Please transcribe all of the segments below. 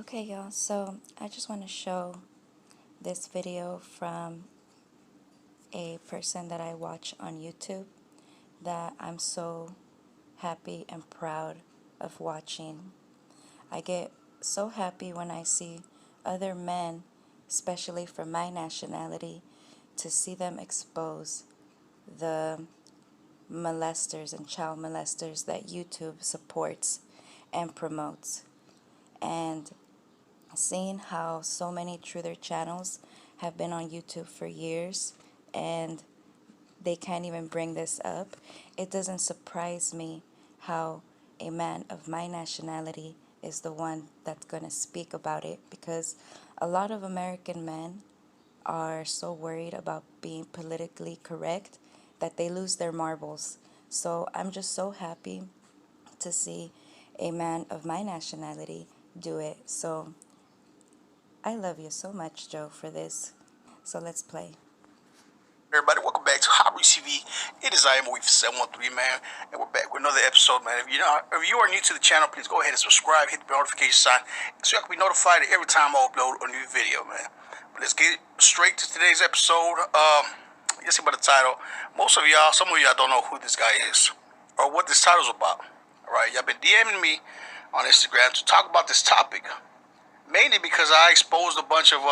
Okay, y'all, so I just want to show this video from a person that I watch on YouTube that I'm so happy and proud of watching. I get so happy when I see other men, especially from my nationality, to see them expose the molesters and child molesters that YouTube supports and promotes. And seeing how so many truther channels have been on YouTube for years and they can't even bring this up, it doesn't surprise me how a man of my nationality is the one that's going to speak about it, because a lot of American men are so worried about being politically correct that they lose their marbles. So I'm just so happy to see a man of my nationality do it. So I love you so much, Joe, for this. So let's play. Everybody, welcome back to Hobby TV. It is I am with 713, man, and we're back with another episode, man. If you are new to the channel, please go ahead and subscribe, hit the notification sign, so you can be notified every time I upload a new video, man. But let's get straight to today's episode. You see by the title, some of y'all don't know who this guy is or what this title's about. All right, y'all been DMing me on Instagram to talk about this topic, mainly because I exposed a bunch of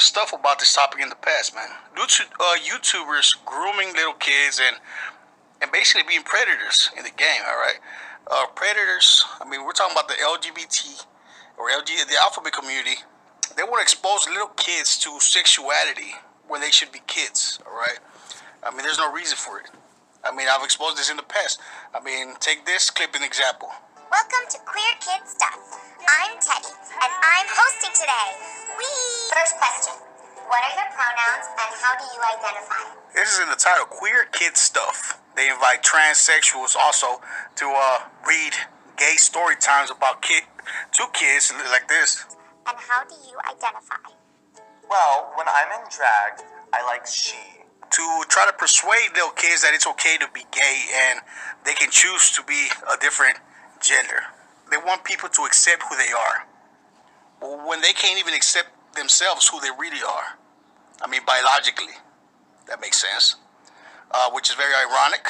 stuff about this topic in the past, man. Due to YouTubers grooming little kids and basically being predators in the game, all right? Predators, I mean, we're talking about the LGBT or the alphabet community. They want to expose little kids to sexuality when they should be kids, all right? I mean, there's no reason for it. I mean, I've exposed this in the past. I mean, take this clip an example. Welcome to Queer Kid Stuff. I'm Teddy, and I'm hosting today. Whee! First question. What are your pronouns, and how do you identify? This is in the title, Queer Kid Stuff. They invite transsexuals also to read gay story times about two kids like this. And how do you identify? Well, when I'm in drag, I like she. To try to persuade little kids that it's okay to be gay and they can choose to be a different gender. They want people to accept who they are, when they can't even accept themselves who they really are. I mean, biologically. That makes sense. Which is very ironic.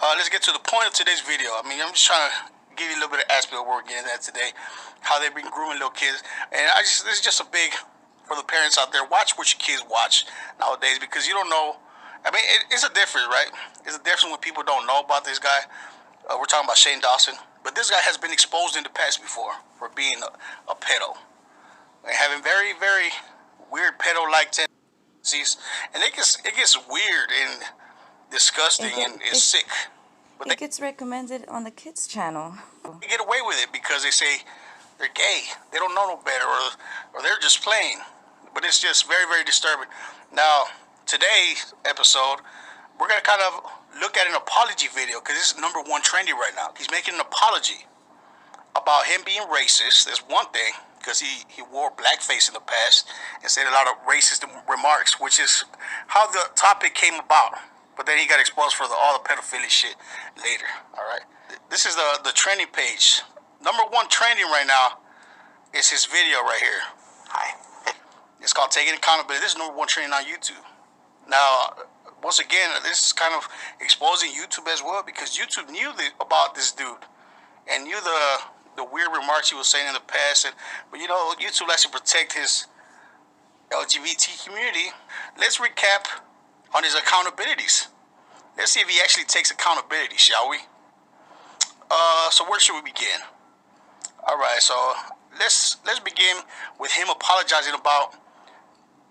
Let's get to the point of today's video. I mean, I'm just trying to give you a little bit of aspect of what we're getting at today. How they've been grooming little kids. And this is just a big, for the parents out there, watch what your kids watch nowadays, because you don't know. I mean, it's a difference, right? It's a difference when people don't know about this guy. We're talking about Shane Dawson. But this guy has been exposed in the past before for being a pedo. And having very, very weird pedo-like tendencies. And it gets weird and disgusting and sick. But it gets recommended on the kids channel. They get away with it because they say they're gay. They don't know no better, or they're just playing. But it's just very, very disturbing. Now, today's episode, we're going to kind of look at an apology video, because this is number one trendy right now. He's making an apology about him being racist. That's one thing, because he wore blackface in the past and said a lot of racist remarks, which is how the topic came about. But then he got exposed for all the pedophilia shit later, all right? This is the trending page. Number one trending right now is his video right here. Hi. It's called Taking Accountability. This is number one trending on YouTube. Now, once again, this is kind of exposing YouTube as well, because YouTube knew about this dude and knew the weird remarks he was saying in the past. But you know, YouTube likes to protect his LGBT community. Let's recap on his accountabilities. Let's see if he actually takes accountability, shall we? So where should we begin? All right, so let's begin with him apologizing about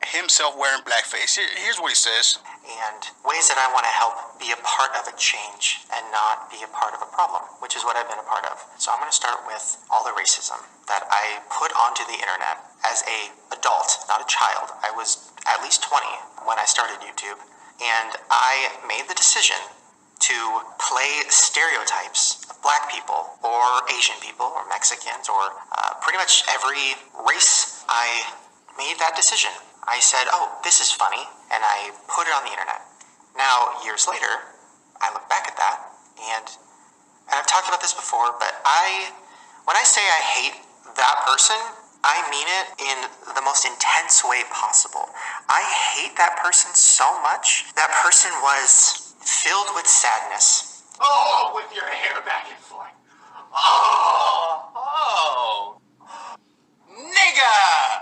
himself wearing blackface. Here's what he says. And ways that I want to help be a part of a change and not be a part of a problem, which is what I've been a part of. So I'm going to start with all the racism that I put onto the internet as a adult, not a child. I was at least 20 when I started YouTube, and I made the decision to play stereotypes of black people or Asian people or Mexicans or pretty much every race. I made that decision. I said, oh, this is funny, and I put it on the internet. Now, years later, I look back at that, and I've talked about this before, but when I say I hate that person, I mean it in the most intense way possible. I hate that person so much. That person was filled with sadness. Oh, with your hair back and forth. Oh. Nigga!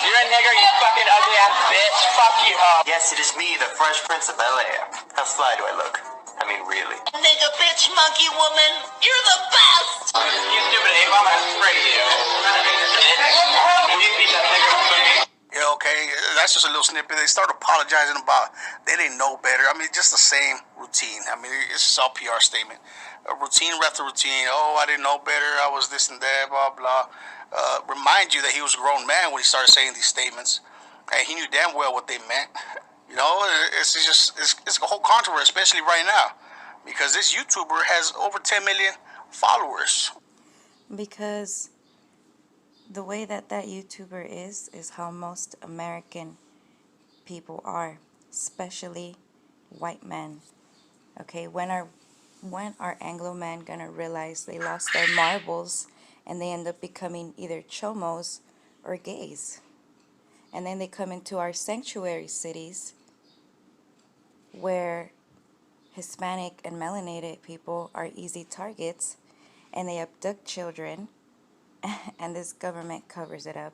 You're a nigger, you fucking ugly ass bitch. Fuck you. Yes, it is me, the Fresh Prince of Bel-Air. How fly do I look? I mean, really. Nigga, bitch, monkey woman, you're the best! You stupid ape, I'm gonna spray you. Yeah, okay, that's just a little snippet. They start apologizing about they didn't know better. I mean, just the same routine. I mean, it's just all PR statement. Routine after routine. Oh, I didn't know better. I was this and that, blah, blah. Remind you that he was a grown man when he started saying these statements. And he knew damn well what they meant. You know, it's a whole controversy, especially right now. Because this YouTuber has over 10 million followers. Because the way that YouTuber is how most American people are, especially white men. Okay, when are Anglo men gonna realize they lost their marbles and they end up becoming either chomos or gays? And then they come into our sanctuary cities where Hispanic and melanated people are easy targets, and they abduct children, and this government covers it up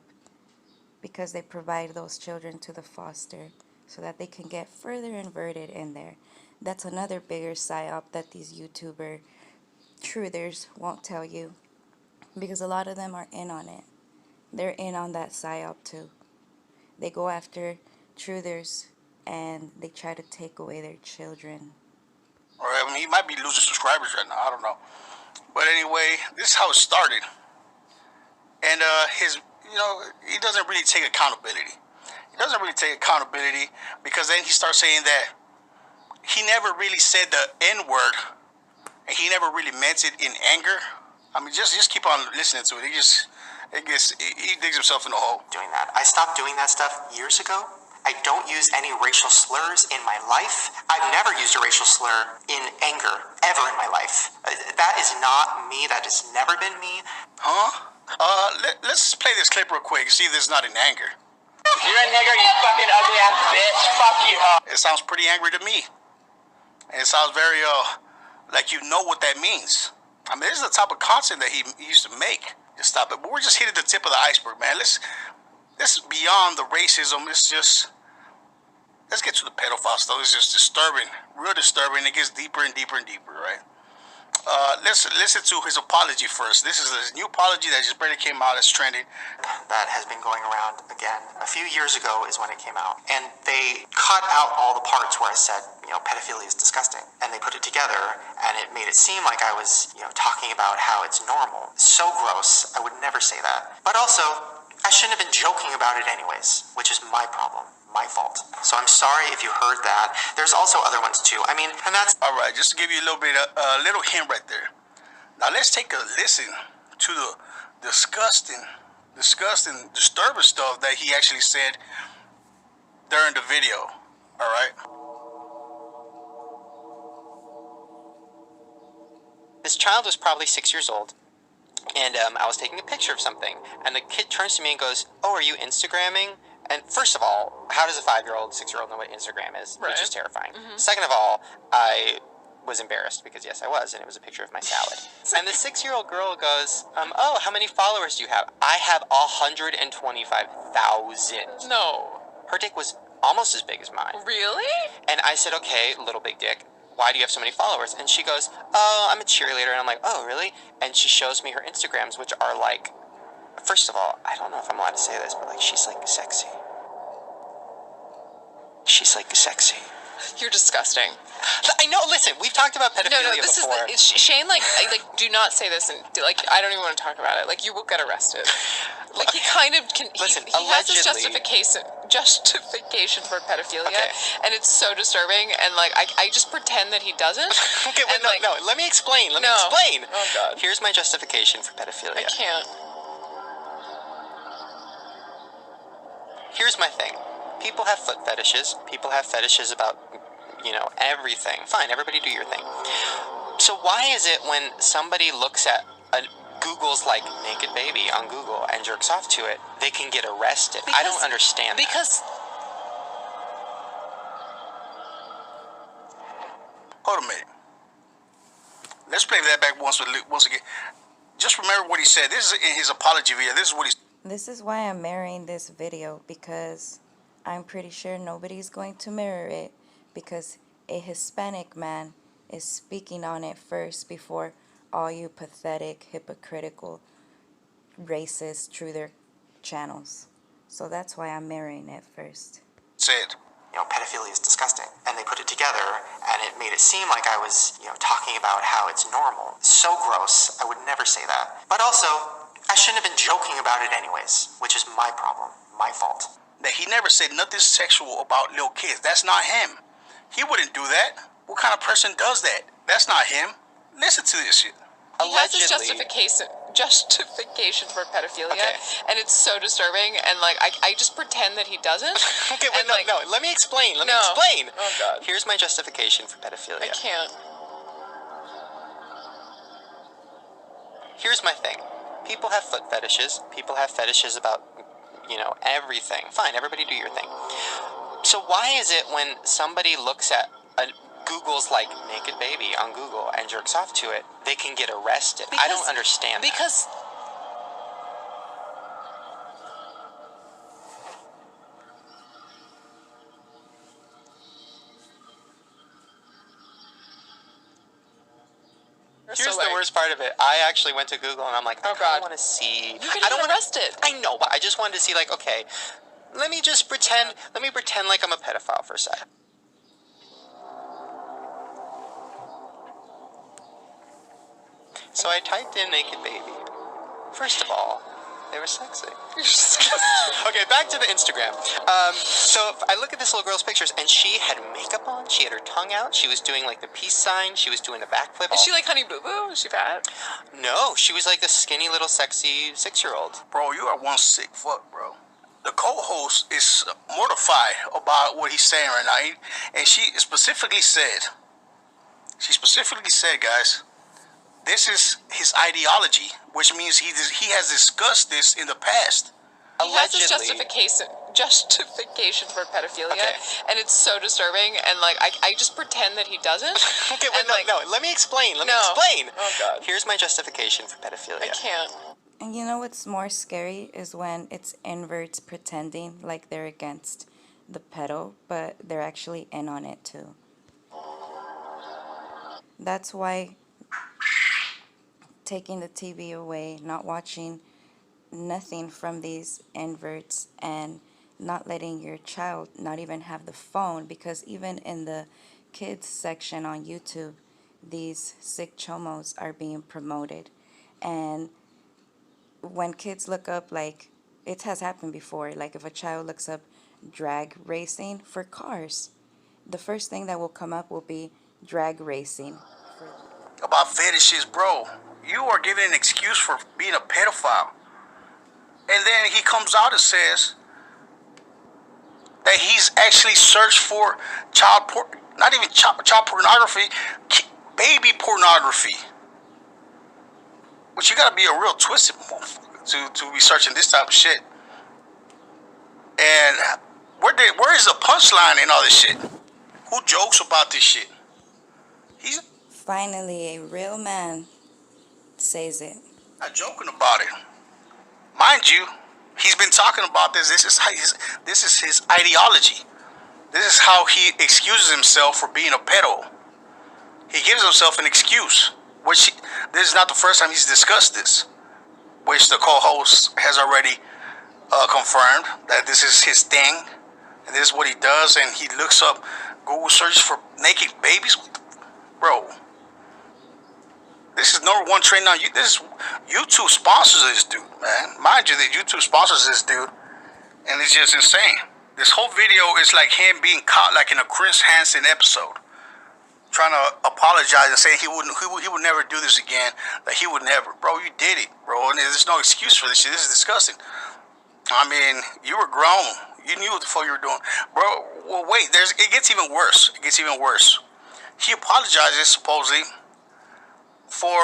because they provide those children to the foster so that they can get further inverted in there. That's another bigger psyop that these YouTuber truthers won't tell you, because a lot of them are in on it. They're in on that psyop too. They go after truthers and they try to take away their children. Or I mean, he might be losing subscribers right now. I don't know. But anyway, this is how it started. And he doesn't really take accountability. He doesn't really take accountability because then he starts saying that he never really said the N word, and he never really meant it in anger. I mean, just keep on listening to it. He digs himself in the hole. Doing that. I stopped doing that stuff years ago. I don't use any racial slurs in my life. I've never used a racial slur in anger, ever in my life. That is not me. That has never been me. Huh? Let's play this clip real quick and see if this is not in anger. You're a nigger, you fucking ugly ass bitch. Fuck you. It sounds pretty angry to me. And it sounds very, like you know what that means. I mean, this is the type of content that he used to make. Just stop it. But we're just hitting the tip of the iceberg, man. Let's beyond the racism. Let's get to the pedophile stuff. It's just disturbing, real disturbing. It gets deeper and deeper and deeper, right? Let's listen to his apology first. This is his new apology that just barely came out. It's trending. That has been going around again. A few years ago is when it came out. And they cut out all the parts where I said, pedophilia is disgusting. And they put it together, and it made it seem like I was, talking about how it's normal. So gross. I would never say that. But also, I shouldn't have been joking about it anyways, which is my problem. My fault. So I'm sorry if you heard that. There's also other ones too. I mean, and that's... All right, just to give you a little hint right there. Now let's take a listen to the disgusting, disturbing stuff that he actually said during the video. All right? This child was probably 6 years old, and I was taking a picture of something, and the kid turns to me and goes, "Oh, are you Instagramming?" And first of all, how does a 5-year-old, 6-year-old know what Instagram is? Right. Which is terrifying. Mm-hmm. Second of all, I was embarrassed because, yes, I was, and it was a picture of my salad. And the 6-year-old girl goes, "Oh, how many followers do you have?" I have 125,000. No. Her dick was almost as big as mine. Really? And I said, "Okay, little big dick, why do you have so many followers?" And she goes, "Oh, I'm a cheerleader." And I'm like, "Oh, really?" And she shows me her Instagrams, which are like, first of all, I don't know if I'm allowed to say this, but like, she's like sexy. She's like sexy. You're disgusting. I know. Listen, we've talked about pedophilia this before. Shane. Like, do not say this, and like, I don't even want to talk about it. Like, you will get arrested. Like, he kind of can. Listen, he has this allegedly. justification for pedophilia, Okay. and it's so disturbing. And like, I just pretend that he doesn't. Okay, wait, and, no. Let me explain. Let me No. explain. Oh God. Here's my justification for pedophilia. I can't. Here's my thing. People have foot fetishes. People have fetishes about, everything. Fine, everybody do your thing. So why is it when somebody looks at a Google's like naked baby on Google and jerks off to it, they can get arrested. I don't understand that. Because Hold a minute. Let's play that back once again. Just remember what he said. This is in his apology video. This is what he. This is why I'm mirroring this video, because I'm pretty sure nobody's going to mirror it, because a Hispanic man is speaking on it first before all you pathetic, hypocritical racists through their channels. So that's why I'm mirroring it first. Said. Pedophilia is disgusting. And they put it together, and it made it seem like I was, talking about how it's normal. So gross, I would never say that. But also, I shouldn't have been joking about it anyways, which is my problem, my fault. That he never said nothing sexual about little kids. That's not him. He wouldn't do that. What kind of person does that? That's not him. Listen to this shit. he has his justification for pedophilia, Okay. and it's so disturbing. And like, I just pretend that he doesn't. Okay, wait, and, no, let me explain. Let me No. explain. Oh God. Here's my justification for pedophilia. I can't. Here's my thing. People have foot fetishes. People have fetishes about, everything. Fine, everybody do your thing. So why is it when somebody looks at Google's like naked baby on Google and jerks off to it, they can get arrested? I don't understand that. Because Here's the worst part of it. I actually went to Google and I'm like, I Oh, God. want to see. You could I don't get wanna- arrested. I know, but I just wanted to see, like, okay, let me pretend like I'm a pedophile for a sec. So I typed in naked baby. First of all, they were sexy. Okay, back to the Instagram. So I look at this little girl's pictures, and she had makeup on. She had her tongue out. She was doing like the peace sign. She was doing a backflip. is she like Honey Boo Boo? Is she fat? No, she was like the skinny little sexy 6-year-old. Bro, you are one sick fuck, bro. The co-host is mortified about what he's saying right now. And she specifically said, guys, this is his ideology, which means he has discussed this in the past. He has his Allegedly. justification for pedophilia, Okay. and it's so disturbing. And like, I just pretend that he doesn't. Okay, wait, And, like, no, let me explain. Let me No. explain. Oh, God. Here's my justification for pedophilia. I can't. And you know what's more scary is when it's inverts pretending like they're against the pedo, but they're actually in on it too. That's why taking the TV away, not watching nothing from these inverts, and not letting your child not even have the phone, because even in the kids section on YouTube, these sick chomos are being promoted. And when kids look up, like, it has happened before, like if a child looks up drag racing for cars, the first thing that will come up will be drag racing. About fetishes, bro. You are giving an excuse for being a pedophile. And then he comes out and says that he's actually searched for not even child pornography, baby pornography. Which you gotta be a real twisted motherfucker to be searching this type of shit. And where is the punchline in all this shit? Who jokes about this shit? He's Finally, a real man says it. not joking about it. Mind you, he's been talking about this. This is his ideology. This is how he excuses himself for being a pedo. He gives himself an excuse, this is not the first time he's discussed this, which the co-host has already confirmed that this is his thing, and this is what he does, and he looks up, Google searches for naked babies. Bro, this is number one trend now. This is YouTube sponsors this dude, man. Mind you, that YouTube sponsors this dude, and it's just insane. This whole video is like him being caught like in a Chris Hansen episode, trying to apologize and saying he would never do this again. That he would never, bro. You did it, bro, and there's no excuse for this shit. This is disgusting. I mean, you were grown. You knew what the fuck you were doing, bro. Well, wait. It gets even worse. It gets even worse. He apologizes supposedly for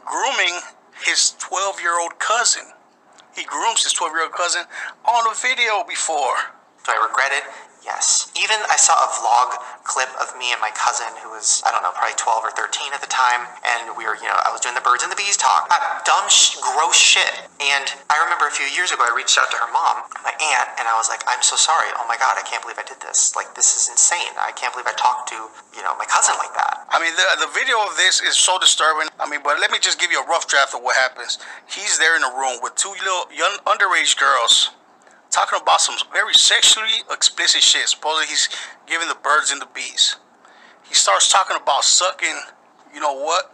grooming his 12-year-old cousin. He grooms his 12-year-old cousin on a video before. Do I regret it? Yes. Even I saw a vlog clip of me and my cousin who was, I don't know, probably 12 or 13 at the time. And we were, I was doing the birds and the bees talk. Dumb, gross shit. And I remember a few years ago, I reached out to her mom, my aunt, and I was like, I'm so sorry. Oh my God, I can't believe I did this. Like, this is insane. I can't believe I talked to, my cousin like that. I mean, the video of this is so disturbing. I mean, but let me just give you a rough draft of what happens. He's there in a room with two little young underage girls talking about some very sexually explicit shit. Supposedly he's giving the birds and the bees. He starts talking about sucking, you know what?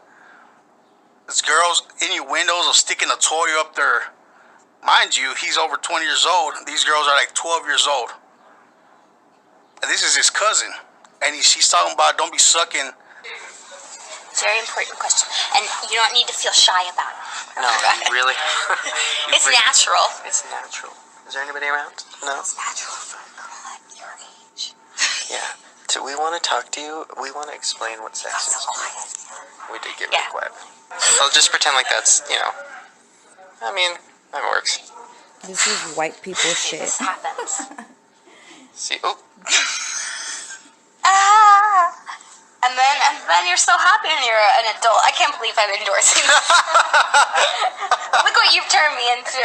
This girls innuendos of sticking a toy up their. Mind you, he's over 20 years old. These girls are like 12 years old. And this is his cousin. And she's talking about don't be sucking. Very important question. And you don't need to feel shy about it. No, really? It's natural. It's natural. Is there anybody around? No? It's natural for a girl at your age. Yeah. So we want to talk to you. We want to explain what sex is. We did get really quiet. I'll just pretend like that's, I mean, that works. This is white people shit. This happens. See, oh. And then you're so happy when you're an adult. I can't believe I'm endorsing this. Look what you've turned me into.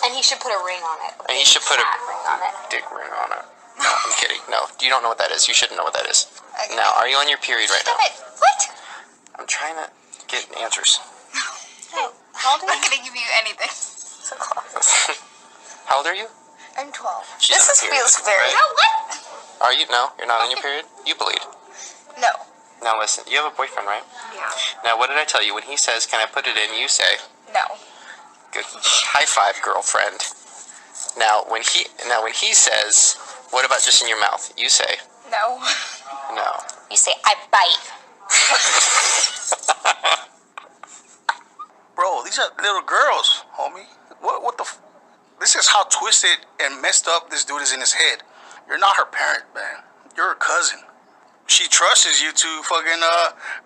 And he should put a ring on it. And he should put a ring on it. dick ring on it. No, I'm kidding. No, you don't know what that is. You shouldn't know what that is. Okay. Now, are you on your period right now? Stop it. What? I'm trying to get answers. No. How old are you? I'm going to give you anything. So close. How old are you? I'm 12. She's on a period, feels very... right? No, what? Are you? No, you're not on your period? You bleed. No. Now listen, you have a boyfriend, right? Yeah. Now, what did I tell you? When he says, can I put it in, you say, No. good. High five, girlfriend. Now, when he says, what about just in your mouth? You say, No. no. You say, I bite. Bro, these are little girls, homie. What the This is how twisted and messed up this dude is in his head. You're not her parent, man. You're her cousin. She trusts you to fucking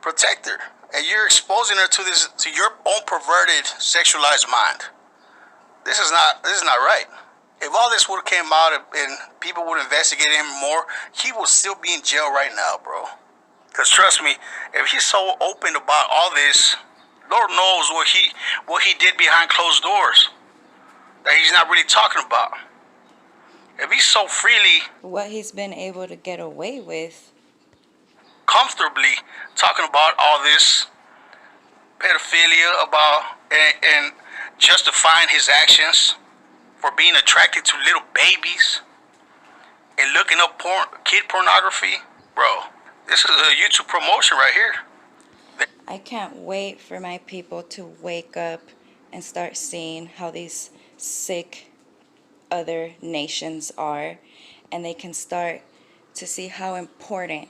protect her. And you're exposing her to your own perverted, sexualized mind. This is not right. If all this would have came out and people would investigate him more, he would still be in jail right now, bro. Because trust me, if he's so open about all this, Lord knows what he did behind closed doors that he's not really talking about. If he's so freely, What he's been able to get away with. comfortably talking about all this pedophilia and justifying his actions for being attracted to little babies and looking up kid pornography, bro, this is a YouTube promotion right here. I can't wait for my people to wake up and start seeing how these sick other nations are, and they can start to see how important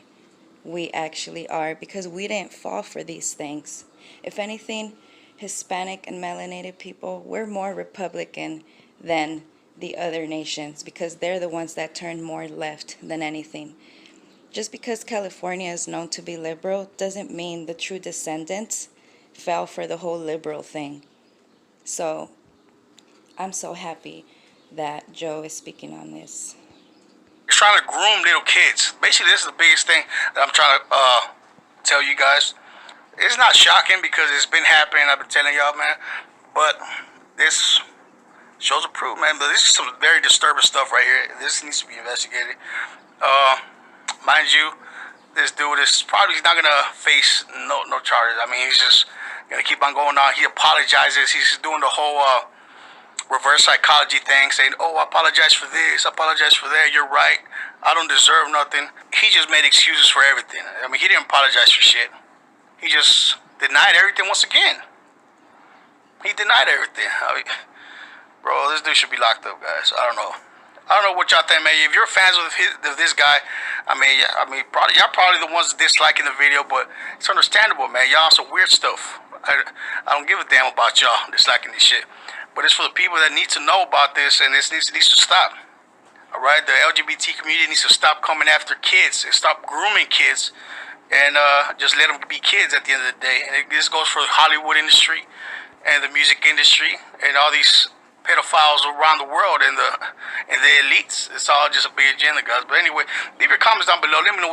we actually are, because we didn't fall for these things. If anything, Hispanic and melanated people, we're more Republican than the other nations, because they're the ones that turn more left than anything. Just because California is known to be liberal doesn't mean the true descendants fell for the whole liberal thing. So I'm so happy that Joe is speaking on this. He's trying to groom little kids. Basically, this is the biggest thing that I'm trying to tell you guys. It's not shocking because it's been happening. I've been telling y'all, man. But this shows a proof, man. But this is some very disturbing stuff right here. This needs to be investigated. Mind you, this dude is probably not gonna face no charges. I mean, he's just gonna keep on going on. He apologizes. He's doing the whole reverse psychology thing, saying, "Oh, I apologize for this. I apologize for that. You're right. I don't deserve nothing." He just made excuses for everything. I mean, he didn't apologize for shit. He just denied everything once again. He denied everything. I mean, bro, this dude should be locked up, guys. I don't know what y'all think, man. If you're fans of this guy, y'all probably the ones disliking the video, but it's understandable, man. Y'all some weird stuff. I don't give a damn about y'all disliking this shit. But it's for the people that need to know about this, and this needs to stop. All right, the LGBT community needs to stop coming after kids and stop grooming kids, and just let them be kids at the end of the day. And this goes for the Hollywood industry, and the music industry and all these pedophiles around the world and the elites. It's all just a big agenda, guys. But anyway, leave your comments down below. Let me know